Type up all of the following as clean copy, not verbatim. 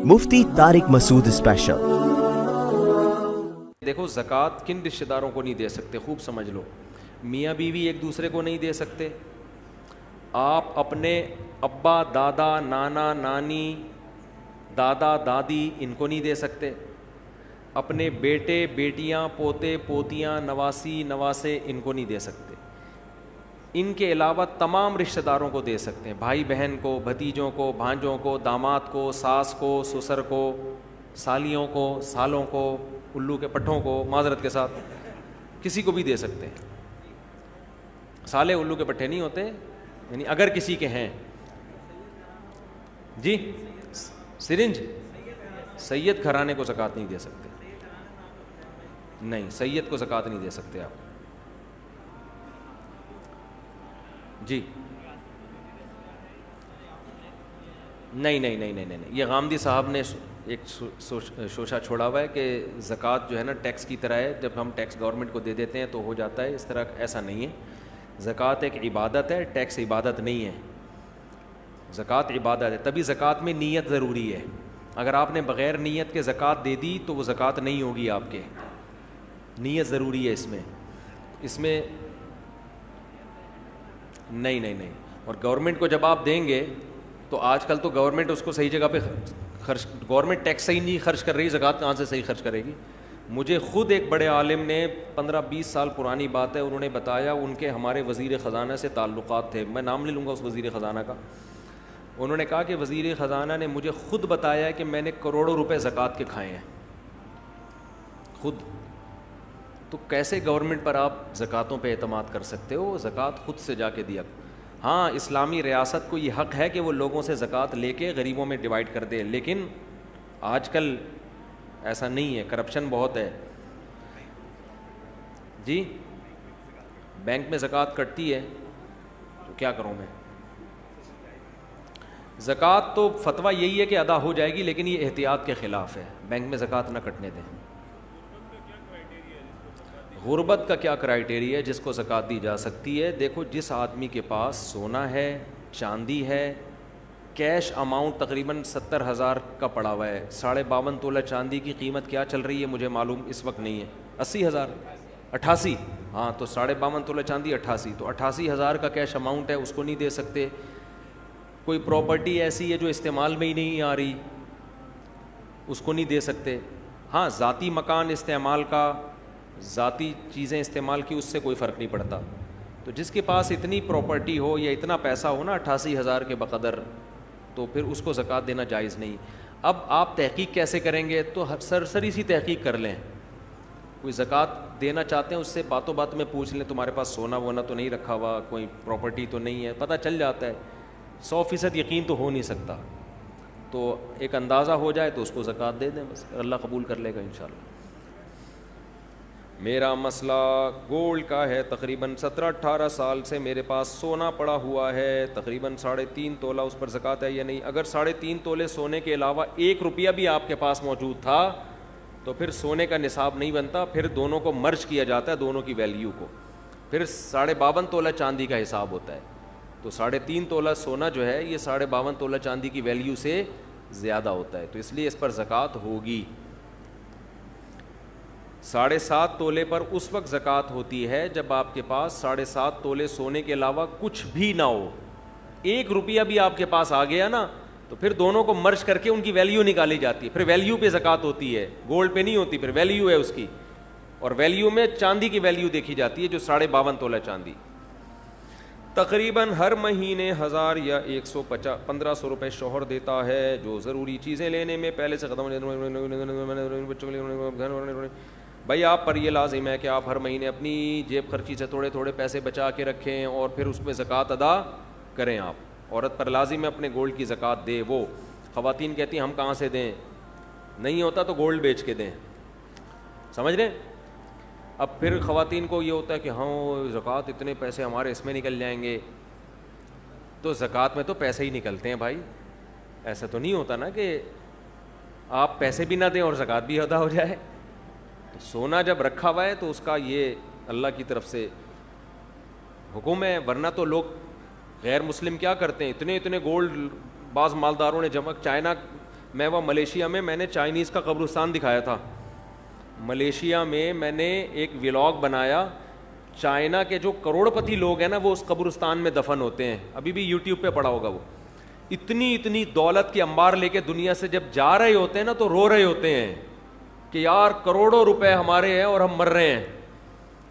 مفتی طارق مسعود special. دیکھو زکوٰۃ کن رشتہ داروں کو نہیں دے سکتے، خوب سمجھ لو۔ میاں بیوی ایک دوسرے کو نہیں دے سکتے، آپ اپنے ابا دادا نانا نانی دادا دادی ان کو نہیں دے سکتے، اپنے بیٹے بیٹیاں پوتے پوتیاں نواسی نواسے ان کو نہیں دے سکتے۔ ان کے علاوہ تمام رشتہ داروں کو دے سکتے ہیں، بھائی بہن کو، بھتیجوں کو، بھانجوں کو، داماد کو، ساس کو، سسر کو، سالیوں کو، سالوں کو، الو کے پٹھوں کو، معذرت کے ساتھ کسی کو بھی دے سکتے ہیں۔ سالے الو کے پٹھے نہیں ہوتے، یعنی اگر کسی کے ہیں جی سرنج، سید گھرانے کو زکوٰۃ نہیں دے سکتے، نہیں سید کو زکوٰۃ نہیں دے سکتے آپ جی، نہیں نہیں نہیں نہیں نہیں، یہ غامدی صاحب نے ایک شوشہ چھوڑا ہوا ہے کہ زکوٰۃ جو ہے نا ٹیکس کی طرح ہے، جب ہم ٹیکس گورنمنٹ کو دے دیتے ہیں تو ہو جاتا ہے، اس طرح ایسا نہیں ہے۔ زکوٰۃ ایک عبادت ہے، ٹیکس عبادت نہیں ہے، زکوٰۃ عبادت ہے، تبھی زکوٰۃ میں نیت ضروری ہے۔ اگر آپ نے بغیر نیت کے زکوٰۃ دے دی تو وہ زکوٰۃ نہیں ہوگی آپ کے، نیت ضروری ہے اس میں نہیں نہیں نہیں۔ اور گورنمنٹ کو جب آپ دیں گے تو آج کل تو گورنمنٹ اس کو صحیح جگہ پہ خرچ، گورنمنٹ ٹیکس صحیح نہیں خرچ کر رہی، زکوٰۃ کہاں سے صحیح خرچ کرے گی؟ مجھے خود ایک بڑے عالم نے 15-20 سال پرانی بات ہے، انہوں نے بتایا ان کے ہمارے وزیر خزانہ سے تعلقات تھے، میں نام نہیں لوں گا اس وزیر خزانہ کا۔ انہوں نے کہا کہ وزیر خزانہ نے مجھے خود بتایا کہ میں نے کروڑوں روپے زکوٰۃ کے کھائے ہیں خود۔ تو کیسے گورنمنٹ پر آپ زکوٰۃوں پہ اعتماد کر سکتے ہو؟ زکوٰۃ خود سے جا کے دیا۔ ہاں اسلامی ریاست کو یہ حق ہے کہ وہ لوگوں سے زکوٰۃ لے کے غریبوں میں ڈیوائڈ کر دے، لیکن آج کل ایسا نہیں ہے، کرپشن بہت ہے جی۔ بینک میں زکوٰۃ کٹتی ہے تو کیا کروں میں؟ زکوٰۃ تو فتویٰ یہی ہے کہ ادا ہو جائے گی، لیکن یہ احتیاط کے خلاف ہے، بینک میں زکوٰۃ نہ کٹنے دیں۔ غربت کا کیا کرائیٹیریا ہے جس کو زکوٰۃ دی جا سکتی ہے؟ دیکھو جس آدمی کے پاس سونا ہے، چاندی ہے، کیش اماؤنٹ تقریباً 70,000 کا پڑا ہوا ہے، 52.5 تولہ چاندی کی قیمت کیا چل رہی ہے مجھے معلوم اس وقت نہیں ہے، 80,000 88، ہاں تو 52.5 تولہ چاندی 88، تو 88,000 کا کیش اماؤنٹ ہے، اس کو نہیں دے سکتے۔ کوئی پراپرٹی ایسی ہے جو استعمال میں ہی نہیں آ رہی، اس کو نہیں دے سکتے۔ ہاں ذاتی مکان استعمال کا، ذاتی چیزیں استعمال کی، اس سے کوئی فرق نہیں پڑتا۔ تو جس کے پاس اتنی پراپرٹی ہو یا اتنا پیسہ ہو نا 88,000 کے بقدر، تو پھر اس کو زکوٰۃ دینا جائز نہیں۔ اب آپ تحقیق کیسے کریں گے؟ تو سرسری سی تحقیق کر لیں، کوئی زکوٰۃ دینا چاہتے ہیں اس سے باتوں بات میں پوچھ لیں، تمہارے پاس سونا وونا تو نہیں رکھا ہوا، کوئی پراپرٹی تو نہیں ہے، پتہ چل جاتا ہے۔ 100% یقین تو ہو نہیں سکتا، تو ایک اندازہ ہو جائے تو اس کو زکوٰۃ دے دیں، بس اللہ قبول کر لے گا انشاءاللہ۔ میرا مسئلہ گولڈ کا ہے، تقریباً 17-18 سال سے میرے پاس سونا پڑا ہوا ہے، تقریباً 3.5 تولہ، اس پر زکوٰۃ ہے یا نہیں؟ اگر 3.5 تولے سونے کے علاوہ 1 روپیہ بھی آپ کے پاس موجود تھا تو پھر سونے کا نصاب نہیں بنتا، پھر دونوں کو مرج کیا جاتا ہے، دونوں کی ویلیو کو، پھر 52.5 تولہ چاندی کا حساب ہوتا ہے۔ تو 3.5 تولہ سونا جو ہے یہ 52.5 تولہ چاندی کی ویلیو سے زیادہ ہوتا ہے، تو اس لیے اس پر زکوٰۃ ہوگی۔ 7.5 تولے پر اس وقت زکوٰۃ ہوتی ہے جب آپ کے پاس 7.5 تولے سونے کے علاوہ کچھ بھی نہ ہو، 1 روپیہ بھی آپ کے پاس آ گیا نا تو پھر دونوں کو مرج کر کے ان کی ویلیو نکالی جاتی ہے، پھر ویلیو پہ زکوٰۃ ہوتی ہے، گولڈ پہ نہیں ہوتی، پھر ویلیو ہے اس کی، اور ویلیو میں چاندی کی ویلیو دیکھی جاتی ہے جو 52.5 تولہ چاندی۔ تقریباً ہر مہینے 1000 یا 150-1500 روپے شوہر دیتا ہے جو ضروری چیزیں لینے میں پہلے سے ختم۔ بھائی آپ پر یہ لازم ہے کہ آپ ہر مہینے اپنی جیب خرچی سے تھوڑے تھوڑے پیسے بچا کے رکھیں اور پھر اس میں زکوٰۃ ادا کریں۔ آپ عورت پر لازم ہے اپنے گولڈ کی زکوٰۃ دے۔ وہ خواتین کہتی ہیں ہم کہاں سے دیں، نہیں ہوتا تو گولڈ بیچ کے دیں، سمجھ رہے ہیں؟ اب پھر خواتین کو یہ ہوتا ہے کہ ہاں زکوٰۃ اتنے پیسے ہمارے اس میں نکل جائیں گے، تو زکوٰۃ میں تو پیسے ہی نکلتے ہیں بھائی، ایسا تو نہیں ہوتا نا کہ آپ پیسے بھی نہ دیں اور زکوٰۃ بھی ادا ہو جائے۔ تو سونا جب رکھا ہوا ہے تو اس کا یہ اللہ کی طرف سے حکم ہے، ورنہ تو لوگ غیر مسلم کیا کرتے ہیں، اتنے گولڈ بعض مالداروں نے جمع، چائنا میں وہ ملیشیا میں نے چائنیز کا قبرستان دکھایا تھا. ملیشیا میں نے ایک ولاگ بنایا, چائنا کے جو کروڑ پتی لوگ ہیں نا وہ اس قبرستان میں دفن ہوتے ہیں, ابھی بھی یوٹیوب پہ پڑا ہوگا. وہ اتنی دولت کی انبار لے کے دنیا سے جب جا رہے ہوتے ہیں نا تو رو رہے ہوتے ہیں کہ یار کروڑوں روپے ہمارے ہیں اور ہم مر رہے ہیں,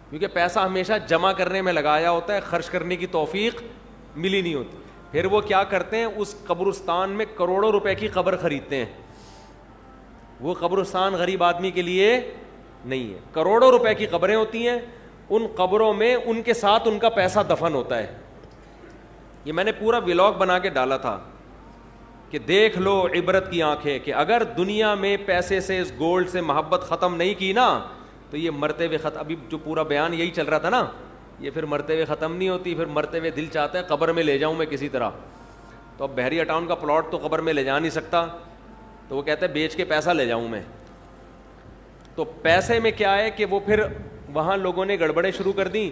کیونکہ پیسہ ہمیشہ جمع کرنے میں لگایا ہوتا ہے, خرچ کرنے کی توفیق ملی نہیں ہوتی. پھر وہ کیا کرتے ہیں, اس قبرستان میں کروڑوں روپے کی قبر خریدتے ہیں. وہ قبرستان غریب آدمی کے لیے نہیں ہے, کروڑوں روپے کی قبریں ہوتی ہیں, ان قبروں میں ان کے ساتھ ان کا پیسہ دفن ہوتا ہے. یہ میں نے پورا ولاگ بنا کے ڈالا تھا کہ دیکھ لو عبرت کی آنکھیں, کہ اگر دنیا میں پیسے سے, اس گولڈ سے محبت ختم نہیں کی نا تو یہ مرتے ہوئے ابھی جو پورا بیان یہی چل رہا تھا نا, یہ پھر مرتے ہوئے ختم نہیں ہوتی. پھر مرتے ہوئے دل چاہتا ہے قبر میں لے جاؤں میں کسی طرح, تو اب بحریہ ٹاؤن کا پلاٹ تو قبر میں لے جا نہیں سکتا, تو وہ کہتا ہے بیچ کے پیسہ لے جاؤں میں. تو پیسے میں کیا ہے کہ وہ پھر وہاں لوگوں نے گڑبڑیں شروع کر دیں.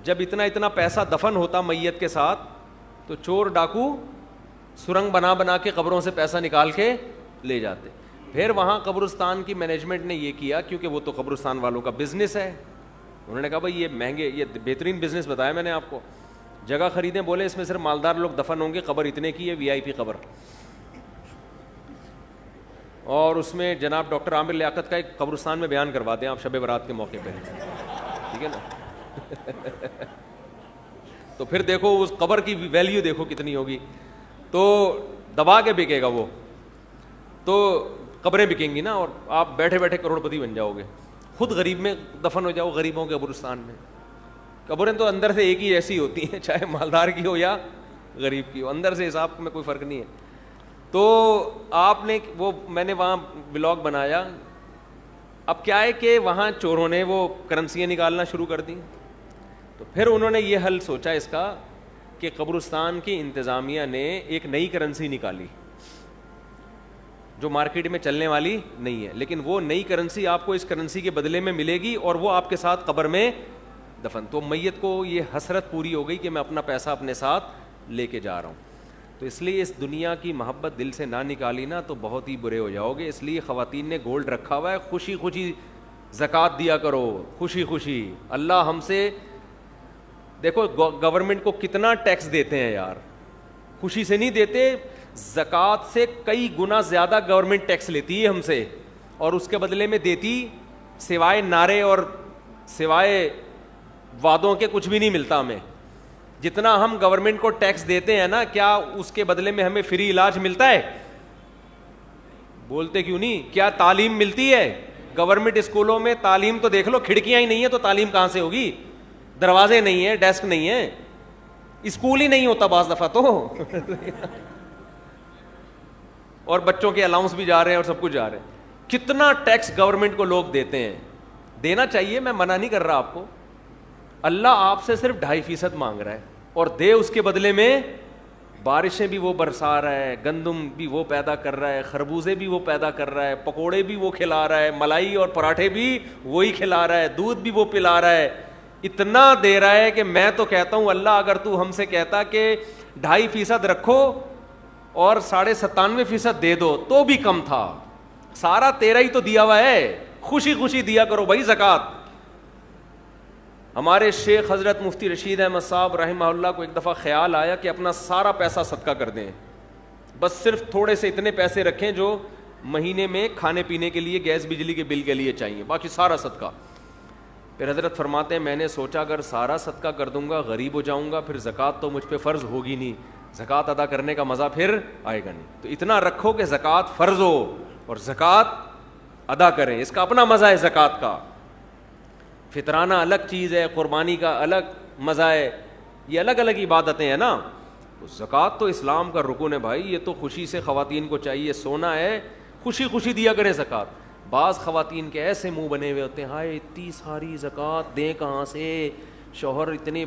جب اتنا پیسہ دفن ہوتا میت کے ساتھ تو چور ڈاکو سرنگ بنا کے قبروں سے پیسہ نکال کے لے جاتے. پھر وہاں قبرستان کی مینجمنٹ نے یہ کیا, کیونکہ وہ تو قبرستان والوں کا بزنس ہے, انہوں نے کہا بھائی یہ مہنگے, یہ بہترین بزنس بتایا میں نے آپ کو, جگہ خریدیں, بولے اس میں صرف مالدار لوگ دفن ہوں گے, قبر اتنے کی ہے, VIP قبر. اور اس میں جناب ڈاکٹر عامر لیاقت کا ایک قبرستان میں بیان کروا دیں آپ شب برات کے موقع پہ, ٹھیک ہے نا. تو پھر دیکھو اس قبر کی ویلیو دیکھو کتنی ہوگی, تو دبا کے بکے گا وہ, تو قبریں بکیں گی نا, اور آپ بیٹھے بیٹھے کروڑ پتی بن جاؤ گے. خود غریب میں دفن ہو جاؤ, غریبوں کے قبرستان میں. قبریں تو اندر سے ایک ہی ایسی ہوتی ہیں, چاہے مالدار کی ہو یا غریب کی ہو, اندر سے حساب میں کوئی فرق نہیں ہے. تو آپ نے وہ, میں نے وہاں ولاگ بنایا. اب کیا ہے کہ وہاں چوروں نے وہ کرنسیاں نکالنا شروع کر دیں, تو پھر انہوں نے یہ حل سوچا اس کا کہ قبرستان کی انتظامیہ نے ایک نئی کرنسی نکالی جو مارکیٹ میں چلنے والی نہیں ہے, لیکن وہ نئی کرنسی آپ کو اس کرنسی کے بدلے میں ملے گی اور وہ آپ کے ساتھ قبر میں دفن. تو میت کو یہ حسرت پوری ہو گئی کہ میں اپنا پیسہ اپنے ساتھ لے کے جا رہا ہوں. تو اس لیے اس دنیا کی محبت دل سے نہ نکالی نا تو بہت ہی برے ہو جاؤ گے. اس لیے خواتین نے گولڈ رکھا ہوا ہے, خوشی خوشی زکوٰۃ دیا کرو, خوشی خوشی. اللہ ہم سے, دیکھو گورنمنٹ کو کتنا ٹیکس دیتے ہیں یار, خوشی سے نہیں دیتے, زکوٰۃ سے کئی گنا زیادہ گورنمنٹ ٹیکس لیتی ہے ہم سے, اور اس کے بدلے میں دیتی سوائے نعرے اور سوائے وعدوں کے کچھ بھی نہیں ملتا ہمیں. جتنا ہم گورنمنٹ کو ٹیکس دیتے ہیں نا, کیا اس کے بدلے میں ہمیں فری علاج ملتا ہے؟ بولتے کیوں نہیں؟ کیا تعلیم ملتی ہے؟ گورنمنٹ اسکولوں میں تعلیم تو دیکھ لو, کھڑکیاں ہی نہیں ہیں تو تعلیم کہاں سے ہوگی؟ دروازے نہیں ہیں, ڈیسک نہیں ہے, اسکول ہی نہیں ہوتا بعض دفعہ تو. اور بچوں کے الاؤنس بھی جا رہے ہیں اور سب کچھ جا رہے ہیں. کتنا ٹیکس گورنمنٹ کو لوگ دیتے ہیں, دینا چاہیے, میں منع نہیں کر رہا آپ کو. اللہ آپ سے صرف 2.5% مانگ رہا ہے, اور دے اس کے بدلے میں بارشیں بھی وہ برسا رہا ہے, گندم بھی وہ پیدا کر رہا ہے, خربوزے بھی وہ پیدا کر رہا ہے, پکوڑے بھی وہ کھلا رہا ہے, ملائی اور پراٹھے بھی وہی کھلا رہا ہے, دودھ بھی وہ پلا رہا ہے. اتنا دے رہا ہے کہ میں تو کہتا ہوں اللہ اگر تو ہم سے کہتا کہ 2.5% رکھو اور 97.5% دے دو تو بھی کم تھا. سارا تیرا ہی تو دیا ہوا ہے, خوشی خوشی دیا کرو بھائی زکوٰۃ. ہمارے شیخ حضرت مفتی رشید احمد صاحب رحمہ اللہ کو ایک دفعہ خیال آیا کہ اپنا سارا پیسہ صدقہ کر دیں, بس صرف تھوڑے سے اتنے پیسے رکھیں جو مہینے میں کھانے پینے کے لیے, گیس بجلی کے بل کے لیے چاہیے, باقی سارا صدقہ. پھر حضرت فرماتے ہیں میں نے سوچا اگر سارا صدقہ کر دوں گا غریب ہو جاؤں گا, پھر زکوٰۃ تو مجھ پہ فرض ہوگی نہیں, زکوٰۃ ادا کرنے کا مزہ پھر آئے گا نہیں. تو اتنا رکھو کہ زکوٰۃ فرض ہو اور زکوٰۃ ادا کریں, اس کا اپنا مزہ ہے زکوٰۃ کا. فطرانہ الگ چیز ہے, قربانی کا الگ مزہ ہے, یہ الگ الگ عبادتیں ہیں نا. تو زکوٰۃ تو اسلام کا رکن ہے بھائی, یہ تو خوشی سے خواتین کو چاہیے, سونا ہے خوشی خوشی دیا کریں زکوٰۃ. بعض خواتین کے ایسے منہ بنے ہوئے ہوتے ہیں, ہائے اتنی ساری زکوٰۃ دیں کہاں سے, شوہر اتنے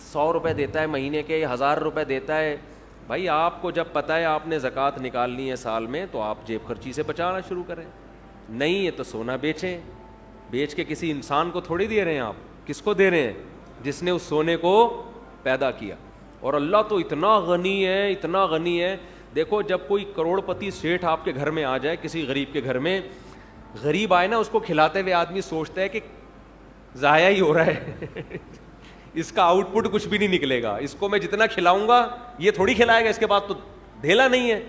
100 روپے دیتا ہے مہینے کے, 1000 روپے دیتا ہے. بھائی آپ کو جب پتہ ہے آپ نے زکوٰۃ نکالنی ہے سال میں تو آپ جیب خرچی سے بچانا شروع کریں. نہیں ہے تو سونا بیچیں, بیچ کے کسی انسان کو تھوڑی دے رہے ہیں آپ, کس کو دے رہے ہیں؟ جس نے اس سونے کو پیدا کیا. اور اللہ تو اتنا غنی ہے, اتنا غنی ہے, دیکھو جب کوئی کروڑ پتی سیٹھ آپ کے گھر میں آ جائے, کسی غریب کے گھر میں, غریب آئے نا, اس کو کھلاتے ہوئے آدمی سوچتا ہے کہ ضائع ہی ہو رہا ہے, اس کا آؤٹ پٹ کچھ بھی نہیں نکلے گا, اس کو میں جتنا کھلاؤں گا یہ تھوڑی کھلائے گا, اس کے بعد تو ڈھیلا نہیں ہے.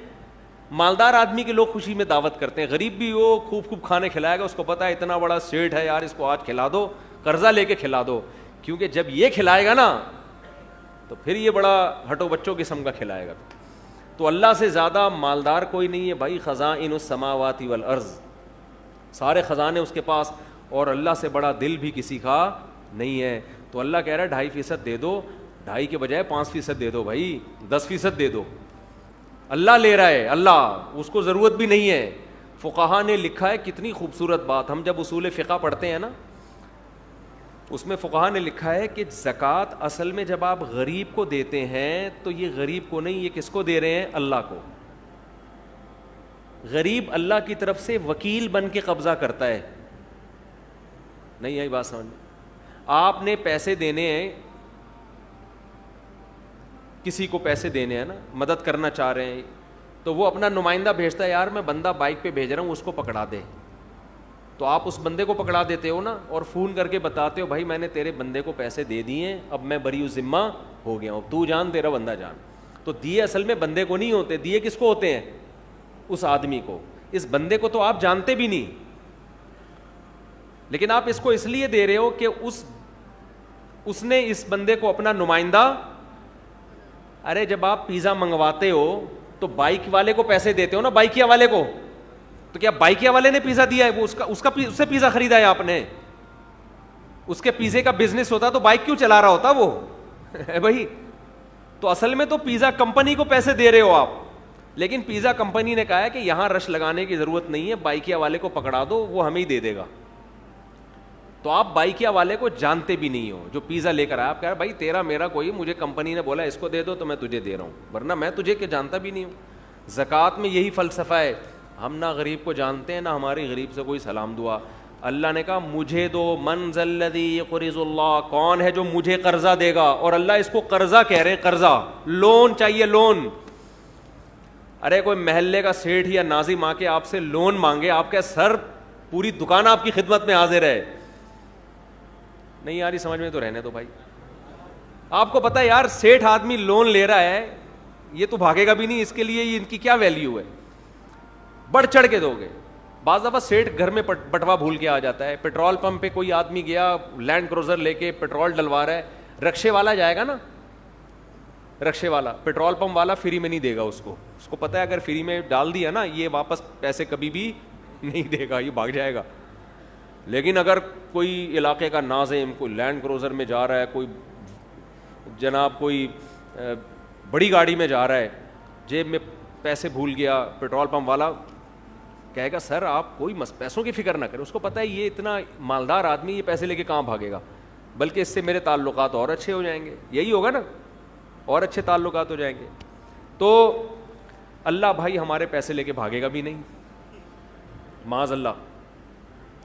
مالدار آدمی کے لوگ خوشی میں دعوت کرتے ہیں, غریب بھی وہ خوب خوب کھانے کھلائے گا, اس کو پتا ہے اتنا بڑا سیٹ ہے یار, اس کو آج کھلا دو, قرضہ لے کے کھلا دو, کیونکہ جب یہ کھلائے گا نا تو پھر یہ بڑا ہٹو بچوں قسم کا کھلائے گا. تو اللہ سے زیادہ مالدار کوئی نہیں ہے بھائی, خزائن السماوات والارض, سارے خزانے اس کے پاس, اور اللہ سے بڑا دل بھی کسی کا نہیں ہے. تو اللہ کہہ رہا ہے 2.5% دے دو, 2.5 کے بجائے 5% دے دو بھائی, 10% دے دو. اللہ لے رہا ہے, اللہ, اس کو ضرورت بھی نہیں ہے. فقہا نے لکھا ہے, کتنی خوبصورت بات, ہم جب اصول فقہ پڑھتے ہیں نا, اس میں فقہا نے لکھا ہے کہ زکوٰۃ اصل میں جب آپ غریب کو دیتے ہیں تو یہ غریب کو نہیں, یہ کس کو دے رہے ہیں؟ اللہ کو. غریب اللہ کی طرف سے وکیل بن کے قبضہ کرتا ہے. نہیں آئی بات سمجھ میں؟ آپ نے پیسے دینے ہیں, کسی کو پیسے دینے ہیں نا, مدد کرنا چاہ رہے ہیں, تو وہ اپنا نمائندہ بھیجتا ہے, یار میں بندہ بائک پہ بھیج رہا ہوں, اس کو پکڑا دے. تو آپ اس بندے کو پکڑا دیتے ہو نا, اور فون کر کے بتاتے ہو بھائی میں نے تیرے بندے کو پیسے دے دیے, اب میں بری ذمہ ہو گیا ہوں, تو جان تیرا بندہ جان. تو دیے اصل میں بندے کو نہیں ہوتے, دیے کس کو ہوتے ہیں؟ اس آدمی کو. اس بندے کو تو آپ جانتے بھی نہیں, لیکن آپ اس کو اس لیے دے رہے ہو کہ اس نے اس بندے کو اپنا نمائندہ. ارے جب آپ پیزا منگواتے ہو تو بائک والے کو پیسے دیتے ہو نا, بائکیا والے کو, تو کیا بائکیا والے نے پیزا دیا ہے؟ وہ اس سے پیزا خریدا ہے آپ نے, اس کے پیزے کا بزنس ہوتا تو بائک کیوں چلا رہا ہوتا وہ بھائی. تو اصل میں تو پیزا کمپنی کو پیسے دے رہے ہو آپ, لیکن پیزا کمپنی نے کہا ہے کہ یہاں رش لگانے کی ضرورت نہیں ہے, بائکیا والے کو پکڑا دو, وہ ہمیں ہی دے دے گا. تو آپ بائکیا والے کو جانتے بھی نہیں ہو جو پیزا لے کر آیا, آپ کہہ رہے بھائی تیرا میرا کوئی, مجھے کمپنی نے بولا اس کو دے دو تو میں تجھے دے رہا ہوں, ورنہ میں تجھے کہ جانتا بھی نہیں ہوں. زکوٰۃ میں یہی فلسفہ ہے, ہم نہ غریب کو جانتے ہیں نہ ہماری غریب سے کوئی سلام دعا. اللہ نے کہا مجھے دو, من ذا الذی یقرض اللہ, کون ہے جو مجھے قرضہ دے گا, اور اللہ اس کو قرضہ کہہ رہے ہیں, قرضہ, لون چاہیے, لون. ارے کوئی محلے کا سیٹھ یا ناظم آ کے آپ سے لون مانگے, آپ کے سر پوری دکان آپ کی خدمت میں حاضر ہے. نہیں یار سمجھ میں تو رہنے دو بھائی. آپ کو پتا ہے یار سیٹھ آدمی لون لے رہا ہے, یہ تو بھاگے گا بھی نہیں, اس کے لیے ان کی کیا ویلیو ہے, بڑھ چڑھ کے دو گے. بعض دفعہ سیٹھ گھر میں بٹوا بھول کے آ جاتا ہے, پیٹرول پمپ پہ کوئی آدمی گیا لینڈ کروزر لے کے پیٹرول ڈلوا رہا ہے, رکشے والا جائے گا نا, رکشے والا, پیٹرول پمپ والا فری میں نہیں دے گا اس کو پتا ہے اگر فری میں ڈال دیا نا یہ واپس پیسے کبھی بھی نہیں دے گا, یہ بھاگ جائے گا. لیکن اگر کوئی علاقے کا ناظم کوئی لینڈ کروزر میں جا رہا ہے, کوئی جناب کوئی بڑی گاڑی میں جا رہا ہے, جیب میں پیسے بھول گیا, پیٹرول پمپ والا کہے گا سر آپ کوئی پیسوں کی فکر نہ کریں, اس کو پتہ ہے یہ اتنا مالدار آدمی, یہ پیسے لے کے کہاں بھاگے گا, بلکہ اس سے میرے تعلقات اور اچھے ہو جائیں گے, یہی ہوگا نا, اور اچھے تعلقات ہو جائیں گے. تو اللہ بھائی ہمارے پیسے لے کے بھاگے گا بھی نہیں, معاذ اللہ,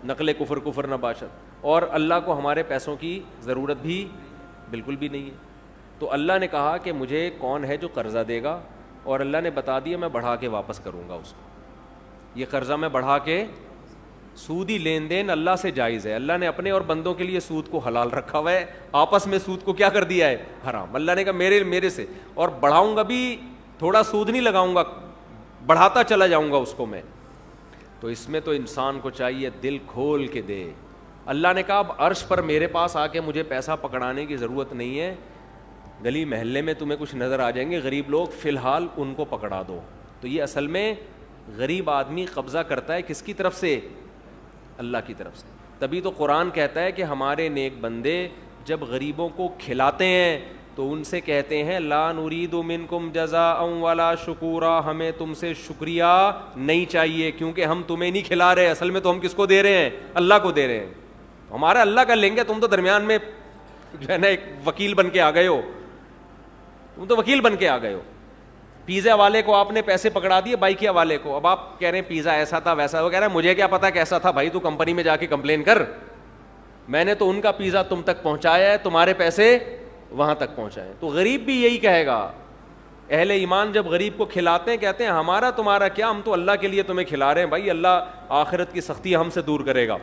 نقل کفر نہ باشد, اور اللہ کو ہمارے پیسوں کی ضرورت بھی بالکل بھی نہیں ہے. تو اللہ نے کہا کہ مجھے کون ہے جو قرضہ دے گا, اور اللہ نے بتا دیا میں بڑھا کے واپس کروں گا اس کو. یہ قرضہ میں بڑھا کے, سودی لین دین اللہ سے جائز ہے, اللہ نے اپنے اور بندوں کے لیے سود کو حلال رکھا ہوا ہے, آپس میں سود کو کیا کر دیا ہے, حرام. اللہ نے کہا میرے سے, اور بڑھاؤں گا بھی, تھوڑا سود نہیں لگاؤں گا, بڑھاتا چلا جاؤں گا اس کو میں. تو اس میں تو انسان کو چاہیے دل کھول کے دے. اللہ نے کہا اب عرش پر میرے پاس آ کے مجھے پیسہ پکڑانے کی ضرورت نہیں ہے, گلی محلے میں تمہیں کچھ نظر آ جائیں گے غریب لوگ, فی الحال ان کو پکڑا دو. تو یہ اصل میں غریب آدمی قبضہ کرتا ہے کس کی طرف سے, اللہ کی طرف سے. تبھی تو قرآن کہتا ہے کہ ہمارے نیک بندے جب غریبوں کو کھلاتے ہیں تو ان سے کہتے ہیں لا نرید منکم جزاء ولا شکورا, ہمیں تم سے شکریہ نہیں چاہیے کیونکہ ہم تمہیں نہیں کھلا رہے, اصل میں تو ہم کس کو دے رہے ہیں, اللہ کو دے رہے ہیں. ہمارا اللہ کا لیں گے, تم تو درمیان میں جو ہے نا ایک وکیل بن کے آ گئے ہو, تم تو وکیل بن کے آ گئے ہو. پیزا والے کو آپ نے پیسے پکڑا دیے, بائکیا والے کو, اب آپ کہہ رہے ہیں پیزا ایسا تھا ویسا, وہ کہہ رہا ہے مجھے کیا پتا کیسا تھا, بھائی تو کمپنی میں جا کے کمپلین کر, میں نے تو ان کا پیزا تم تک پہنچایا ہے, تمہارے پیسے وہاں تک پہنچائے. تو غریب بھی یہی کہے گا, اہل ایمان جب غریب کو کھلاتے ہیں کہتے ہیں ہمارا تمہارا کیا, ہم تو اللہ کے لیے تمہیں کھلا رہے ہیں بھائی, اللہ آخرت کی سختی ہم سے دور کرے گا.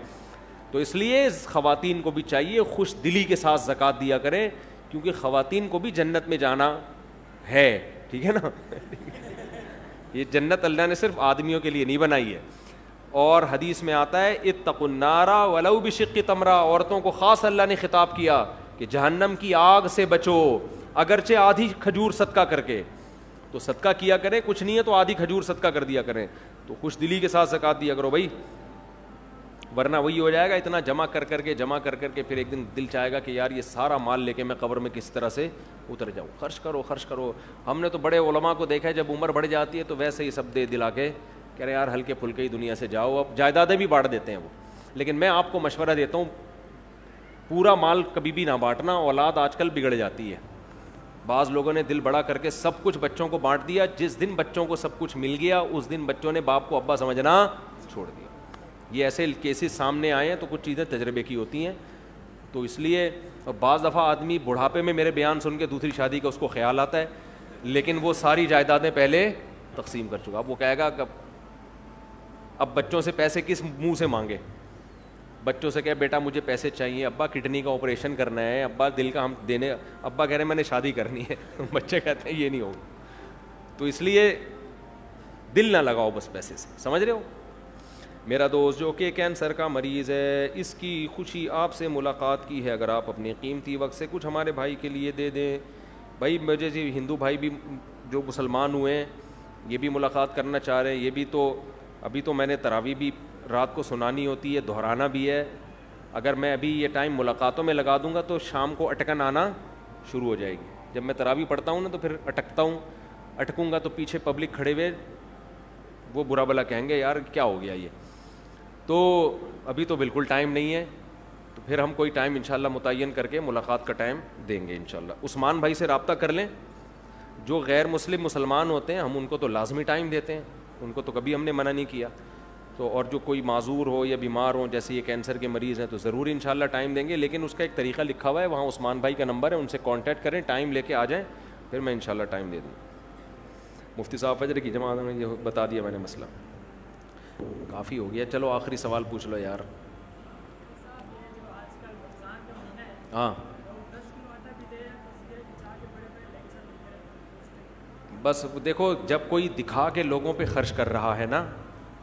تو اس لیے خواتین کو بھی چاہیے خوش دلی کے ساتھ زکوٰۃ دیا کریں, کیونکہ خواتین کو بھی جنت میں جانا ہے, ٹھیک ہے نا. یہ جنت اللہ نے صرف آدمیوں کے لیے نہیں بنائی ہے. اور حدیث میں آتا ہے اتقوا النار ولو بشق تمرہ, عورتوں کو خاص اللہ نے خطاب کیا کہ جہنم کی آگ سے بچو اگرچہ آدھی کھجور صدقہ کر کے. تو صدقہ کیا کریں, کچھ نہیں ہے تو آدھی کھجور صدقہ کر دیا کریں. تو خوش دلی کے ساتھ زکوٰۃ دیا کرو بھائی, ورنہ وہی ہو جائے گا اتنا جمع کر کے پھر ایک دن دل چاہے گا کہ یار یہ سارا مال لے کے میں قبر میں کس طرح سے اتر جاؤں. خرچ کرو. ہم نے تو بڑے علماء کو دیکھا ہے جب عمر بڑھ جاتی ہے تو ویسے ہی سب دے دلا کے کہہ رہے یار ہلکے پھلکے ہی دنیا سے جاؤ, اب جائیدادیں بھی بانٹ دیتے ہیں وہ. لیکن میں آپ کو مشورہ دیتا ہوں پورا مال کبھی بھی نہ بانٹنا, اولاد آج کل بگڑ جاتی ہے. بعض لوگوں نے دل بڑا کر کے سب کچھ بچوں کو بانٹ دیا, جس دن بچوں کو سب کچھ مل گیا اس دن بچوں نے باپ کو ابا سمجھنا چھوڑ دیا. یہ ایسے کیسز سامنے آئے ہیں تو کچھ چیزیں تجربے کی ہوتی ہیں. تو اس لیے بعض دفعہ آدمی بڑھاپے میں میرے بیان سن کے دوسری شادی کا اس کو خیال آتا ہے, لیکن وہ ساری جائیدادیں پہلے تقسیم کر چکا. اب وہ کہے گا کہ اب بچوں سے پیسے کس منہ سے مانگے. بچوں سے کہے بیٹا مجھے پیسے چاہیے, ابا کڈنی کا آپریشن کرنا ہے, ابا دل کا ہم دینے, ابا کہہ رہے ہیں میں نے شادی کرنی ہے. بچے کہتے ہیں یہ نہیں ہوگا. تو اس لیے دل نہ لگاؤ بس پیسے سے, سمجھ رہے ہو. میرا دوست جو کہ کینسر کا مریض ہے, اس کی خوشی آپ سے ملاقات کی ہے, اگر آپ اپنے قیمتی وقت سے کچھ ہمارے بھائی کے لیے دے دیں. بھائی مجھے جی ہندو بھائی بھی جو مسلمان ہوئے ہیں یہ بھی ملاقات کرنا چاہ رہے ہیں. یہ بھی تو ابھی تو میں نے تراویح بھی رات کو سنانی ہوتی ہے, دہرانا بھی ہے. اگر میں ابھی یہ ٹائم ملاقاتوں میں لگا دوں گا تو شام کو اٹکن آنا شروع ہو جائے گی. جب میں تراویح پڑھتا ہوں نا تو پھر اٹکوں گا تو پیچھے پبلک کھڑے ہوئے وہ برا بلا کہیں گے یار کیا ہو گیا یہ. تو ابھی تو بالکل ٹائم نہیں ہے, تو پھر ہم کوئی ٹائم انشاءاللہ متعین کر کے ملاقات کا ٹائم دیں گے انشاءاللہ. عثمان بھائی سے رابطہ کر لیں. جو غیر مسلمان ہوتے ہیں ہم ان کو تو لازمی ٹائم دیتے ہیں, ان کو تو کبھی ہم نے منع نہیں کیا. تو اور جو کوئی معذور ہو یا بیمار ہو, جیسے یہ کینسر کے مریض ہیں, تو ضرور انشاءاللہ ٹائم دیں گے. لیکن اس کا ایک طریقہ لکھا ہوا ہے, وہاں عثمان بھائی کا نمبر ہے, ان سے کانٹیکٹ کریں, ٹائم لے کے آ جائیں, پھر میں انشاءاللہ ٹائم دے دوں. مفتی صاحب فجر کی جماعت میں یہ بتا دیا میں نے مسئلہ, کافی ہو گیا. چلو آخری سوال پوچھ لو یار. ہاں بس دیکھو, جب کوئی دکھا کے لوگوں پہ خرچ کر رہا ہے نا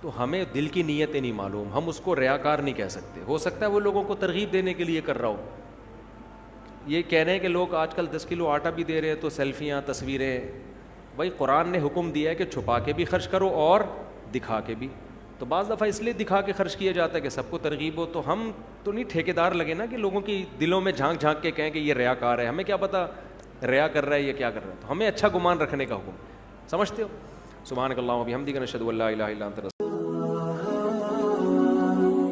تو ہمیں دل کی نیتیں نہیں معلوم, ہم اس کو ریاکار نہیں کہہ سکتے. ہو سکتا ہے وہ لوگوں کو ترغیب دینے کے لیے کر رہا ہو. یہ کہہ رہے ہیں کہ لوگ آج کل 10 کلو آٹا بھی دے رہے ہیں تو سیلفیاں تصویریں. بھائی قرآن نے حکم دیا ہے کہ چھپا کے بھی خرچ کرو اور دکھا کے بھی. تو بعض دفعہ اس لیے دکھا کے خرچ کیا جاتا ہے کہ سب کو ترغیب ہو. تو ہم تو نہیں ٹھیکیدار لگے نا کہ لوگوں کی دلوں میں جھانک جھانک کے کہیں کہ یہ ریاکار ہے. ہمیں کیا پتہ ریا کر رہا ہے یہ کیا کر رہا ہے. تو ہمیں اچھا گمان رکھنے کا حکم, سمجھتے ہو. سبحانک اللہم و بحمدک نشہد ان لا الہ الا انت.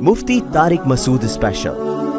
Mufti Tariq Masood Special.